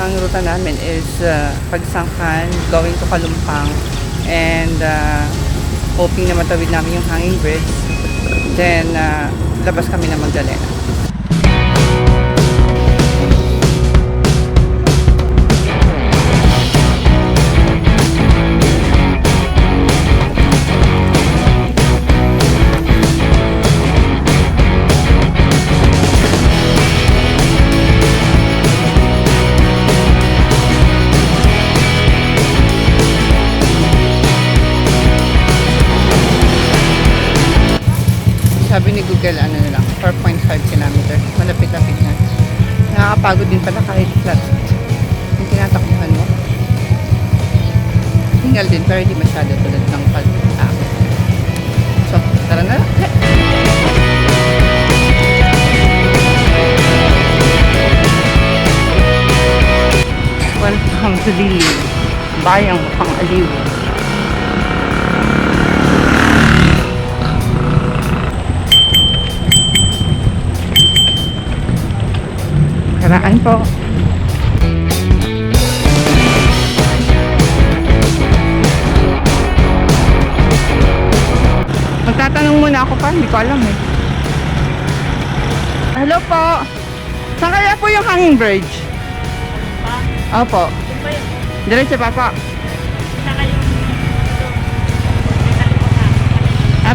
Ang ruta namin is Pagsangkan, going to Kalumpang, and hoping na matawid namin yung hanging bridge. Then, labas kami na Magdalena. Sabi ni Google, ano na lang, 4.5 kilometer. Malapit-lapit na. Nakakapagod din pala kahit flat. Yung tinatakbuhan mo. Hingal din, pero hindi masyado tulad ng pag-ako. So, tara na lang. Welcome to Liliw. Bayang Pang-Aliw. Karaan po. Magtatanong muna ako pa, hindi ko alam eh. Hello po. Saan kaya po yung hanging bridge? Opo. Diretso pa po.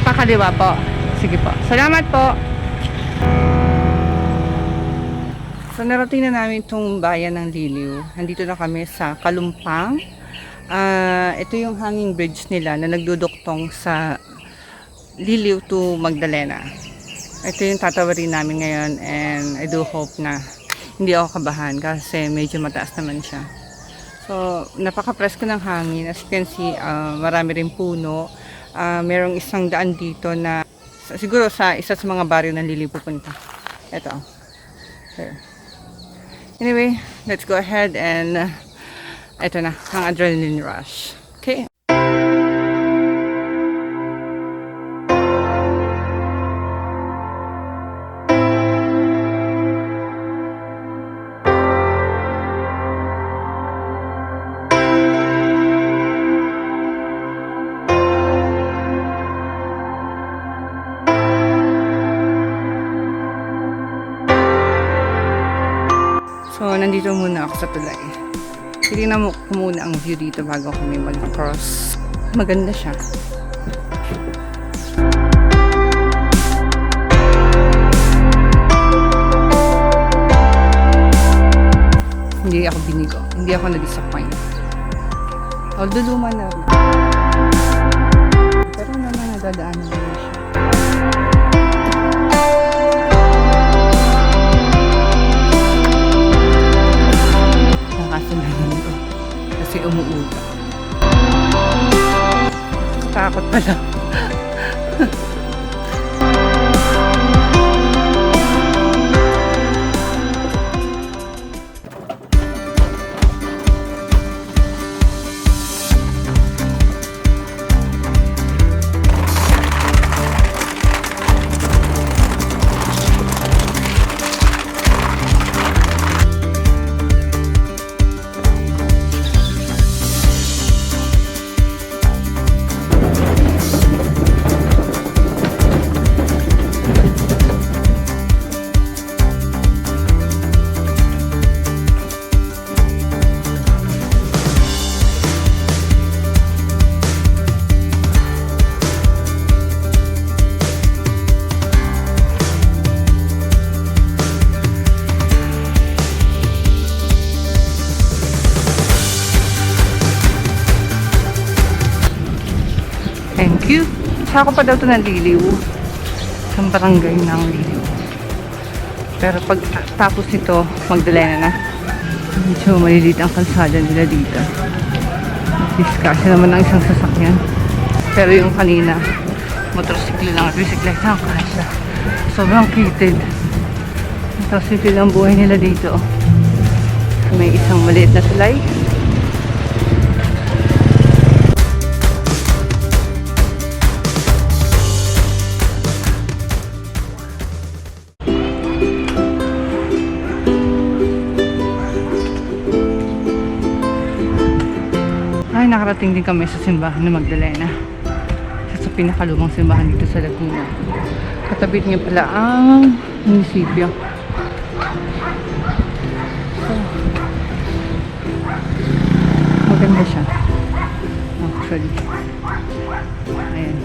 Pakaliwa po. Sige po. Salamat po. So, narating na namin itong bayan ng Liliw. Nandito na kami sa Kalumpang. Ito yung hanging bridge nila na nagduduktong sa Liliw to Magdalena. Ito yung tatawarin namin ngayon, and I do hope na hindi ako kabahan kasi medyo mataas naman siya. So, napaka-presko ng hangin. As you can see, marami rin puno. Merong isang daan dito na siguro sa isa sa mga baryo ng Liliw pupunta. Ito. Here. Anyway, let's go ahead and ito na, ang adrenaline rush. Okay. So, nandito muna ako sa tulay. Tingnan mo muna ang view dito bago kami mag-cross. Maganda siya. Hindi ako binigo. Hindi ako na-disappoint. Although luma na rin. Pero naman nadadaanan na siya. Kasi umuuga. Takot pala. Thank you. Sako pa daw ito ng Liliw. Isang barangay ng Liliw. Pero pag tapos nito, Magdalena na. Medyo maliliit ang kalsada nila dito. Diskasya naman ng isang sasakyan. Pero yung kanina, motorsiklo lang at bisikleta ang kasya. Sobrang kitid. Tapos ito lang buhay nila dito. May isang maliit na tulay. Ay, nakarating din kami sa simbahan ng Magdalena. Sa pinakalumang simbahan dito sa Laguna. Katabi niya pala ang munisipyo. So, maganda siya. Actually. Ayan.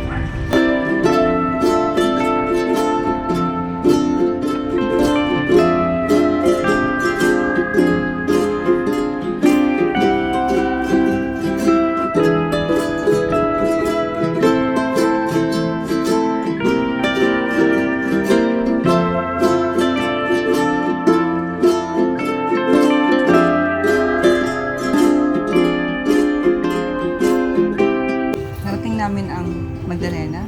Namin ang Magdalena.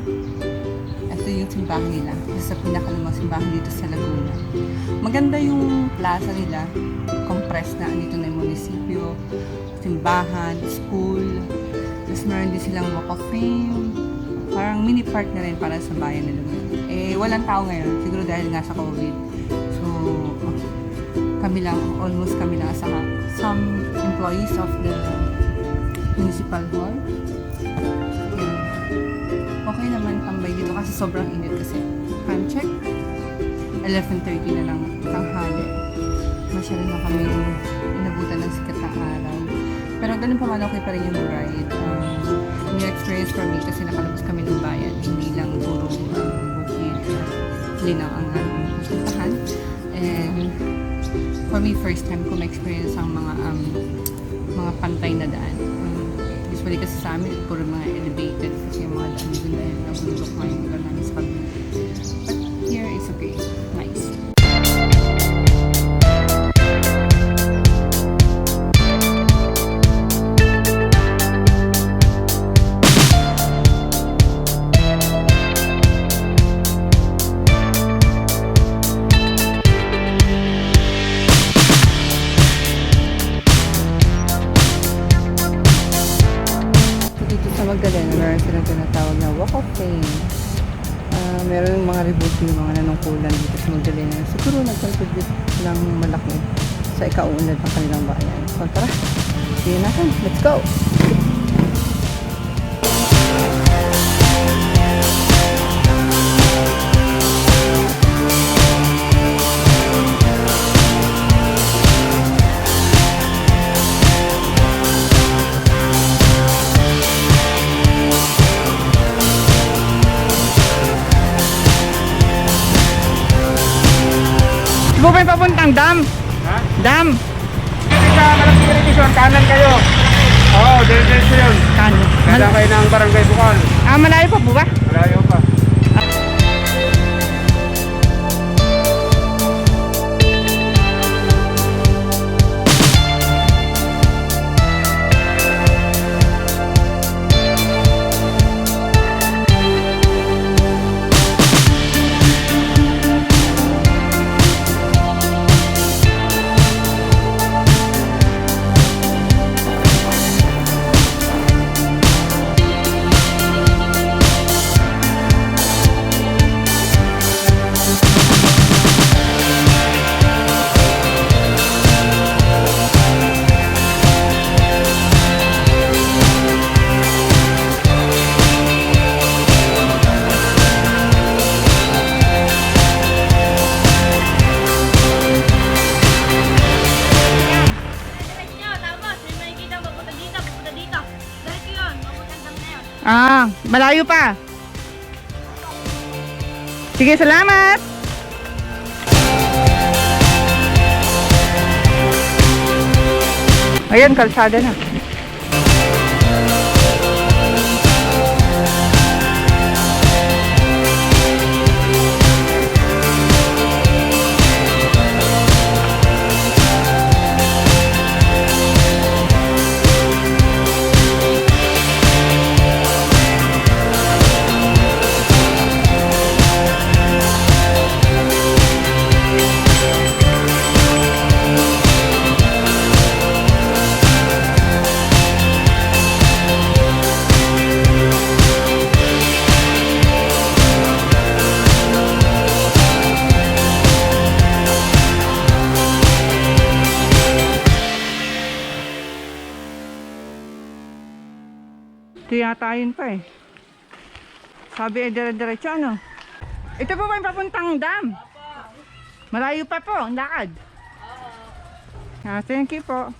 Ito yung simbahan nila. Isa sa pinakalumang simbahan dito sa Laguna. Maganda yung plaza nila. Compressed na. Dito na yung munisipyo, simbahan, school. Tapos meron din silang walk of fame. Parang mini park na rin para sa bayan nila. Eh, walang tao ngayon. Siguro dahil nga sa COVID. So, kami lang, almost kami lang sa some employees of the municipal hall. Okay naman tambay dito kasi sobrang init kasi. Time check, 11:30 na lang tanghali. Masyado na kami inabutan ng sikat na araw. Pero ganun pa man okay pa rin yung ride. New experience for me kasi nakalabas kami ng bayan. Hindi lang puro bukid. Linaw ang pupuntahan. And for me, first time ko ma-experience ang mga pantay na daan. Usually kasi sa amin, puro mga elevated kasi yung mga daan dun dahil nabundok nga yung lugar namin sa kabila. But here, it's okay. Nice. Magdalena, meron silang tinatawag na Walk of Fame. Meron yung mga reboots yung mga nanungkulan dito sa Magdalena. Siguro nag-contribute ng malaki sa ikaunlad ng kanilang bayan. So tara, sige natin. Let's go! Bukay papuntang dam. Ha? Dam. Sa Malapit Revision, kanan kayo. Oo, diretso yun. Kanan. Kada kayo ng Barangay Bukal. Malayo pa po ba? Malayo pa. Malayo pa. Sige, salamat. Ayan, kalsada na. Ito yata yun pa eh. Sabi eh, dire-diretso ano? Ito po ba yung papuntang dam? Malayo pa po, ang lakad. Thank you po.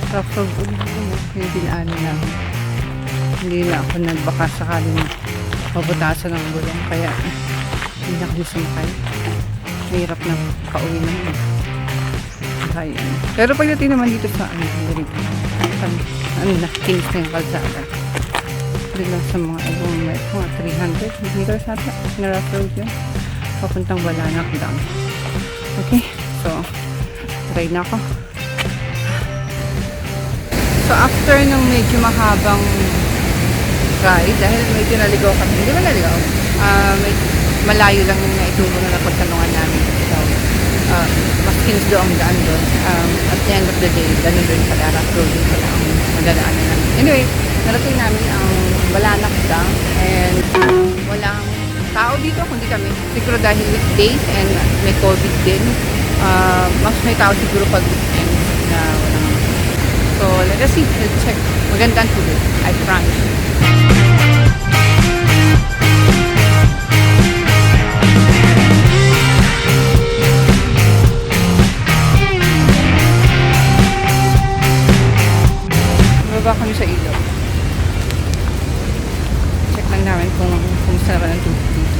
Tapos yung dinaanan namin. Hindi na ako nagbaka sakaling mabutasan ng gulong. Kaya hindi na kami sumakay. Mahirap na pauwi naman. Ayan. Pero pagdating naman dito sa ano na, Kings na yung kalsada. Hindi lang sa mga ibang mga 300 meters nata. Na-rough road yun. Papuntang Balanak Dam. Okay. So, try na ako. So, after ng medyo mahabang ride, dahil medyo naligaw kami, hindi ba naligaw? Malayo lang yung naituro na napagtanungan namin. So, mas kinisdo ang daan doon. At the end of the day, ganun doon pala, rough road din pala ang madadaanan namin. Anyway, narating namin ang Balanak Dam and walang tao dito, kundi kami. Siguro dahil weekdays and may COVID din. Mas may tao siguro pag weekend na walang. So, let us see. Let's check. Magandang tubig. I promise. Baba kami sa ilog. Check lang namin kung kumusta naman ang tubig dito.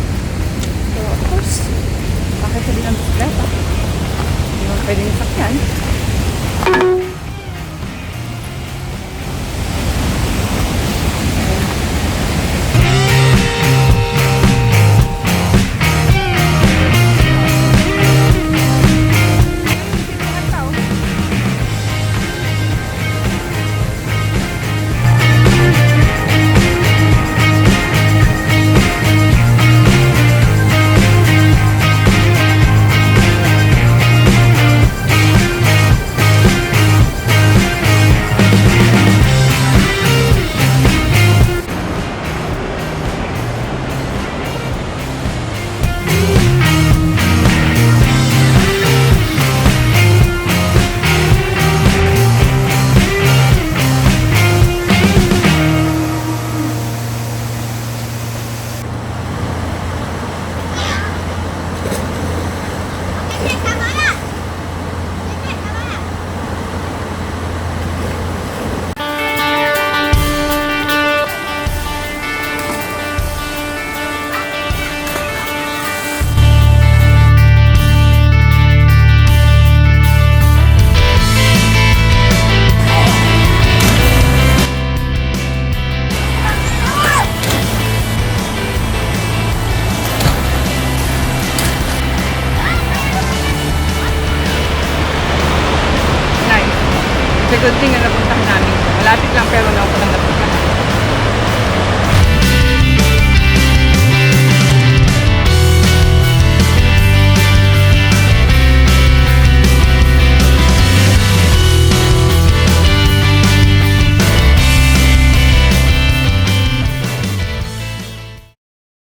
So, of course, bakit sabi ng bisikleta? Hindi mo pwedeng sakyan. Good thing na napuntahan namin. Malapit lang pero napuntahan